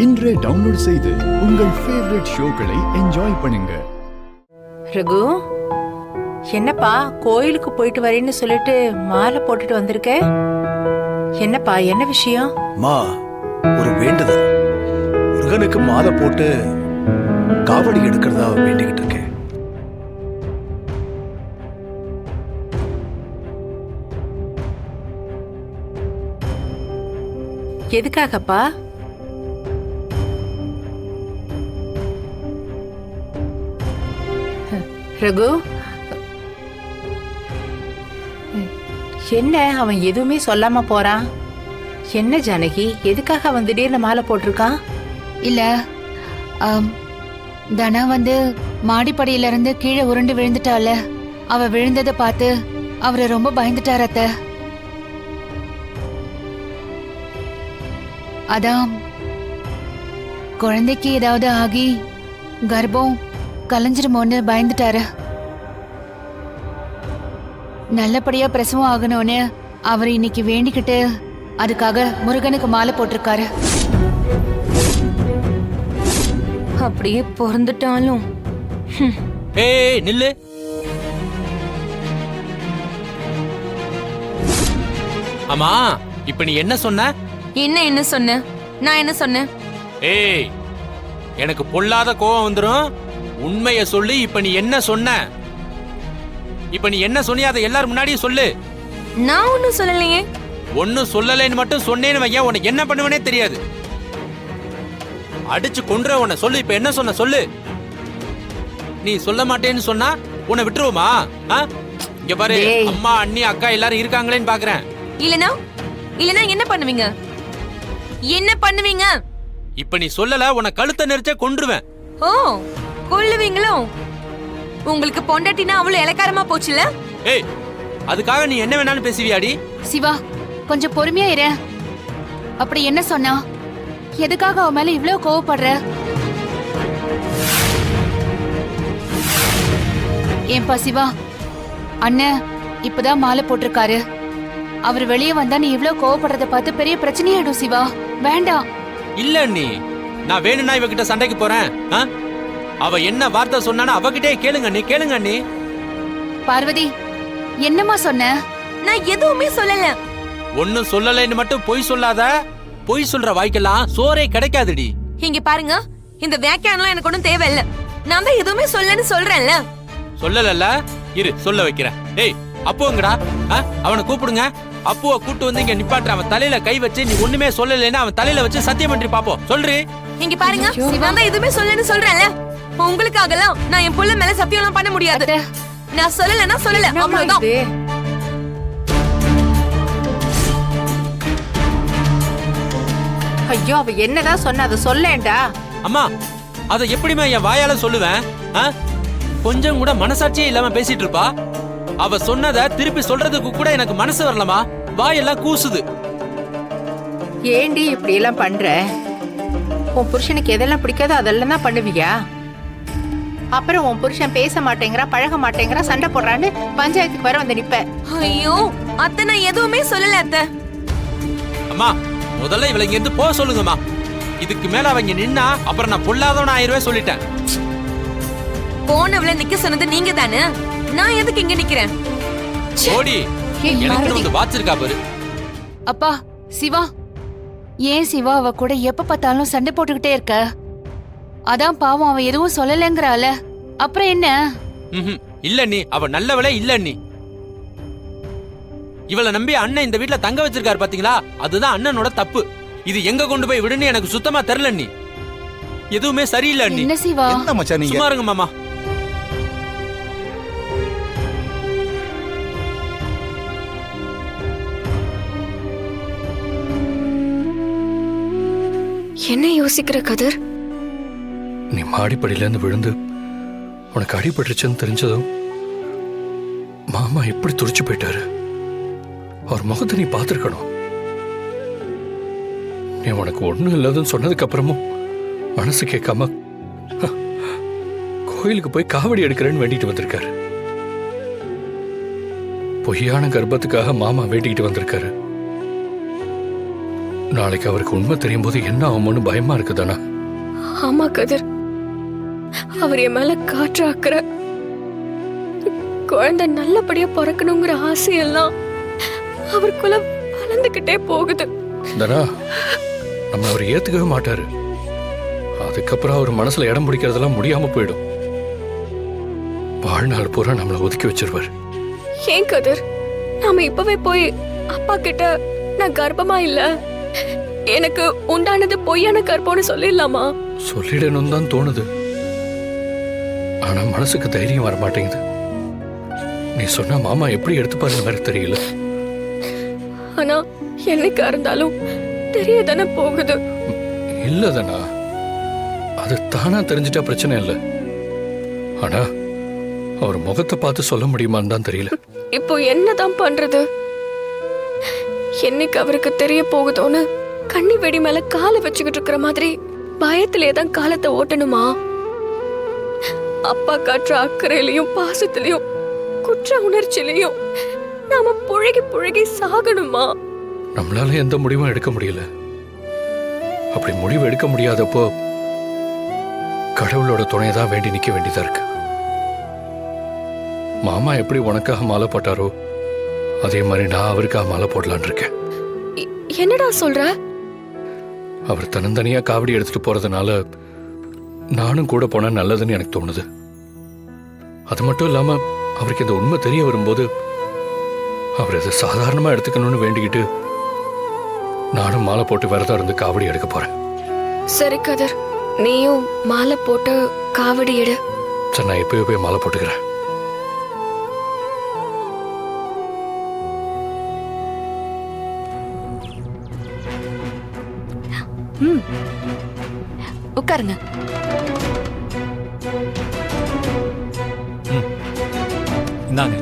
இன்றே டவுன்லோட் செய்து உங்கள் ஃபேவரட் ஷோக்களை என்ஜாய் பண்ணுங்க. ரகு, என்னப்பா கோயிலுக்கு போயிட்டு வரேன்னு சொல்லிட்டு மாலை போட்டுட்டு வந்திருக்க? என்னப்பா, என்ன விஷயம்? மா, ஒரு வேண்டுதல். முருகனுக்கு மாலை போட்டு காவடி எடுக்கிறதா வேண்டிக்கிட்டு இருக்கேன். எதுக்காகப்பா? ரகு, என்ன அவன் எதுவுமே சொல்லாம போறான்? என்ன ஜானகி, எதுக்காக அவன் திடீர்னு மாலை போட்டிருக்கான்? இல்ல, தனா மாடிப்படியில இருந்து கீழே உருண்டு விழுந்துட்டால. அவ விழுந்ததை பார்த்து அவரு ரொம்ப பயந்துட்டார் அத்தை. அதான் குழந்தைக்கு ஏதாவது ஆகி கர்ப்பம் கலைஞ்சிருமோன்னு பயந்துட்டாரு. நல்லபடியா பிரசவம் ஆகணும்னு அவர் இன்னைக்கு வேண்டிக்கிட்டு அதுக்காக முருகனுக்கு மாலை போட்டிருக்காரு. அப்படியே பிறந்துட்டாலும் ஏய் நில்லு. அம்மா, இப்ப நீ என்ன சொன்ன? என்ன சொன்ன? நான் என்ன சொன்னேன்? ஏய், எனக்கு பொல்லாத கோவம் வந்துரும். உண்மைய சொல்லி, இப்ப நீ என்ன சொன்ன? இப்ப நீ என்ன சொன்னியா அதை எல்லாரும் முன்னாடியும் சொல்லு. நான் ஒன்னும் சொல்லலையே. ஒன்னும் சொல்லலைன்னு மட்டும் சொன்னேன்னு வையன், உனக்கு என்ன பண்ணுவனே தெரியாது. அடிச்சு கொன்ற உன்னை. சொல்லு, இப்ப என்ன சொன்ன சொல்லு. நீ சொல்ல மாட்டேன்னு சொன்னா உன்னை விட்டுருவோமா? இங்க பாரு, அம்மா அண்ணி அக்கா எல்லாரும் இருக்காங்களேன்னு பாக்குறேன். இல்லனா என்ன பண்ணுவீங்க? என்ன பண்ணுவீங்க? இப்ப நீ சொல்லல, உன்னை கழுத்தை நெரிச்சே கொன்றுவேன். ஓ, கொல்லுவீங்களோ? உங்களுக்கு பொண்டாட்டினா அவ்வளவு இலக்காரமா போச்சுல? ஏய், அதுக்காக நீ என்ன வேணாலும் பேசுவியாடி? சிவா, கொஞ்சம் பொறுமையா இரு. அப்படி என்ன சொன்னா? எதுக்காக அவ மேல இவ்ளோ கோவப்படுற? ஏன்பா சிவா, அண்ணன் இப்பதான் மாலை போட்டிருக்காரு. அவர் வெளியே வந்தா நீ இவ்ளோ கோவப்படுறத பார்த்து பெரிய பிரச்சனையாயிடும் சிவா. வேண்டாம். இல்ல அண்ணி, நான் வேணும்னா இவகிட்ட சண்டைக்கு போறேன். அவ என்ன வார்த்தை சொன்னானோ அவகிட்டே கேளுங்க அண்ணி, கேளுங்க அண்ணி. பார்வதி, என்னமா சொன்ன? நான் எதுவுமே சொல்லல. ஒன்னும் சொல்லலைன்னு மட்டும் பொய் சொல்லாத. பொய் சொல்ற வாய்க்கெல்லாம் சோறே கிடைக்காதுடி. இங்க பாருங்க, இந்த வியாக்கியானம் எனக்கு ஒண்ணும் தேவையில்ல. நான் தான் எதுவுமே சொல்லன்னு சொல்றேன்ல. சொல்லல, இரு சொல்ல வைக்கிறேன். ஏய், அப்போங்கடா, அவனை கூப்பிடுங்க. அப்புவ கூட்டு வந்து இங்க நிப்பாட்டுற. அவன் தலையில கை வச்சு நீ ஒண்ணுமே சொல்லலைன்னா அவன் தலையில வச்சு சத்தியம் பண்ணி பாப்போம். சொல்றி. இங்க பாருங்க, நான் தான் எதுவுமே சொல்லன்னு சொல்றேன்ல. உங்களுக்காகலாம் நான் என் புள்ள மேல சத்தியம் எல்லாம் பண்ண முடியாது. நான் சொல்லலன்னா சொல்லல, அவ்வளவுதான். ஐயோ, அவ என்னதான் சொன்ன, அதை சொல்லேன்டா. அம்மா, அதை எப்படிமா என் வாயால சொல்லுவேன்? கொஞ்சம் கூட மனசாட்சியே இல்லாம பேசிட்டு இருப்பா. அவ சொன்னதை திருப்பி சொல்றதுக்கு கூட எனக்கு மனசு வரலமா. வாயெல்லாம் கூசுது. ஏண்டி இப்படி எல்லாம் பண்ற? உன் புருஷனுக்கு எதெல்லாம் பிடிக்காதோ அதெல்லாம் தான் பண்ணுவியா? அப்புறம் உன் புருஷன் பேச மாட்டேங்கிறா, பழக மாட்டேங்கிறா, சண்டை போடுறான்னு பஞ்சாயத்துக்கு வர வந்து நிப்ப. ஐயோ அத்தை, நான் எதுவுமே சொல்லல அத்தை. அம்மா, முதல்ல இவளை இங்க இருந்து போக சொல்லுங்கம்மா. இதுக்கு மேல அவங்க நின்னா அப்புறம் நான் பொல்லாதவன் ஆயிருவே சொல்லிட்டேன். போனவள நிக்க சொன்னது நீங்க தானே. நான் எதுக்கு இங்க நிக்கிறேன்? ஓடி, எனக்கு வந்து வாச்சிருக்கா பாரு. அப்பா சிவா, ஏன் சிவா அவ கூட எப்ப பார்த்தாலும் சண்டை போட்டுக்கிட்டே இருக்க? அதான் பாவம், அவ எதுவும் சொல்லலங்கறால. அப்புறம் என்ன? இல்ல நீ, அவ நல்லவளே இல்ல நீ. இவளை நம்பி அண்ணன் இந்த வீட்டுல தங்க வச்சிருக்காரு பாத்தீங்களா? அதுதான் அண்ணனோட தப்பு. இது எங்க கொண்டு போய் விடுன்னு எனக்கு சுத்தமா தெரியல நீ. எதுவுமே சரியில்லை நீ. என்ன சிவா? என்ன மச்சான் நீங்க? சும்மா இருங்க மாமா. என்ன யோசிக்கிற கதிர்? நீ மாடிப்படியில இருந்து விழுந்து உனக்கு அடிபட்டுருச்சுன்னு தெரிஞ்சதும் மாமா எப்படி துடிச்சு போயிட்டாரு. அவர் முகத்தை நீ பார்த்திருக்கணும். நீ உனக்கு ஒண்ணும் இல்லாதுன்னு சொன்னதுக்கு அப்புறமும் மனசு கேட்காம கோயிலுக்கு போய் காவடி எடுக்கிறேன்னு வேண்டிட்டு வந்திருக்காரு. பொய்யான கர்ப்பத்துக்காக மாமா வேண்டிக்கிட்டு வந்திருக்காரு. நாளைக்கு அவருக்கு உண்மை தெரியும் போது என்ன ஆகுமோன்னு பயமா இருக்குதானா? ஆமா கதிர், அவர் என் மேல காற்று அக்கறை, குழந்தை நல்லபடியா பிறக்கணுங்கிற ஆசையெல்லாம் அவருக்குள்ள வளர்ந்துகிட்டே போகுது. தனா, நம்ம அவர் ஏத்துக்கவே மாட்டாரு. அதுக்கப்புறம் அவர் மனசுல இடம் பிடிக்கிறதெல்லாம் முடியாம போயிடும். வாழ்நாள் பூரா நம்மளை ஒதுக்கி வச்சிருவாரு. ஏன் கதிர், நாம இப்பவே போய் அப்பா கிட்ட நான் கர்ப்பமா இல்ல, எனக்கு உண்டானது பொய்யான கர்ப்பம்னு சொல்லிடலாமா? சொல்லிடணும் தான் தோணுது, ஆனா மனசுக்கு தைரியம் வர மாட்டேங்குது. நீ சொன்னா மாமா எப்படி எடுத்துப்பாருன்னு வேற தெரியல. ஆனா என்னைக்கா இருந்தாலும் தெரியதானே போகுது. இல்லதானா, அது தானா தெரிஞ்சிட்டா பிரச்சனை இல்லை. ஆனா அவர் முகத்தை பார்த்து சொல்ல முடியுமான்னு தான் தெரியல. இப்போ என்னதான் பண்றது? என்னைக்கு அவருக்கு தெரிய போகுதோன்னு கண்ணி வெடி மேல காலை வச்சுக்கிட்டு இருக்கிற மாதிரி பயத்திலே தான் காலத்தை ஓட்டணுமா? அப்பா காட்டுற அக்கறையிலையும் பாசத்திலையும் குற்ற உணர்ச்சியிலையும் நாம புழகி புழகி சாகணுமா? நம்மளால எந்த முடிவும் எடுக்க முடியல. அப்படி முடிவு எடுக்க முடியாதப்போ கடவுளோட துணையதான் வேண்டி நிக்க வேண்டியதா இருக்கு. மாமா எப்படி உனக்காக மாலை போட்டாரோ அதே மாதிரி நான் அவருக்காக மாலை போடலான் இருக்கேன். என்னடா சொல்ற? அவர் தன்னந்தனியா காவடி எடுத்துட்டு போறதுனால நானும் கூட போனா நல்லதுன்னு எனக்கு தோணுது. அது மட்டும் இல்லாம அவருக்கு இந்த உண்மை தெரிய வரும்போது அவர் அதை சாதாரணமா எடுத்துக்கணும்னு வேண்டிக்கிட்டு நானும் மாலை போட்டு விரதம் இருந்து காவடி எடுக்க போறேன். சரி கதிர், நீயும் மாலை போட்டு காவடி எடு. சரி, நான் எப்பயோ போய் மாலை போட்டுக்கிறேன். உட்காருங்க. இந்தாங்க.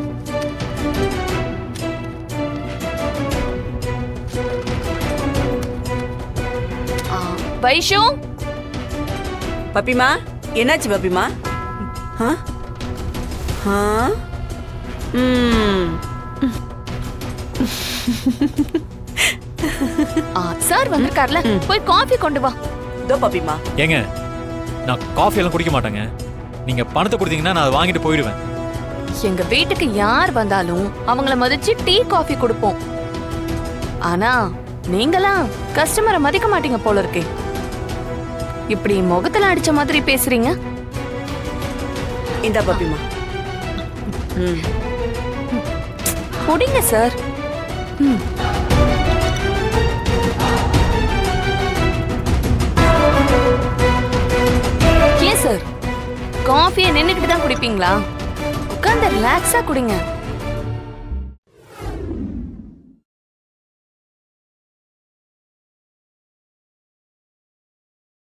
வைஷு, பப்பிமா, என்னாச்சு பப்பிமா? ஆ? ஆ? சார் வந்திருக்கார்ல, போய் காஃபி கொண்டு வா. இதோ பப்பிமா. ஏங்க, நான் காஃபி எல்லாம் குடிக்க மாட்டேங்க. நீங்க பணத்தை கொடுத்தீங்கன்னா நான் அதை வாங்கிட்டு போயிடுவேன். எங்க வீட்டுக்கு யார் வந்தாலும் அவங்கள மதிச்சு டீ காஃபி கொடுப்போம். ஆனா நீங்களாம் கஸ்டமரை மதிக்க மாட்டீங்க போல இருக்கே. இப்படி முகத்துல அடிச்ச மாதிரி பேசுறீங்க. இந்த பப்பிமா. குடிங்க சார். ஏன் சார், காஃபியை நின்னுக்கிட்டு தான் குடிப்பீங்களா? உட்கார்ந்து ரிலாக்ஸா குடிங்க.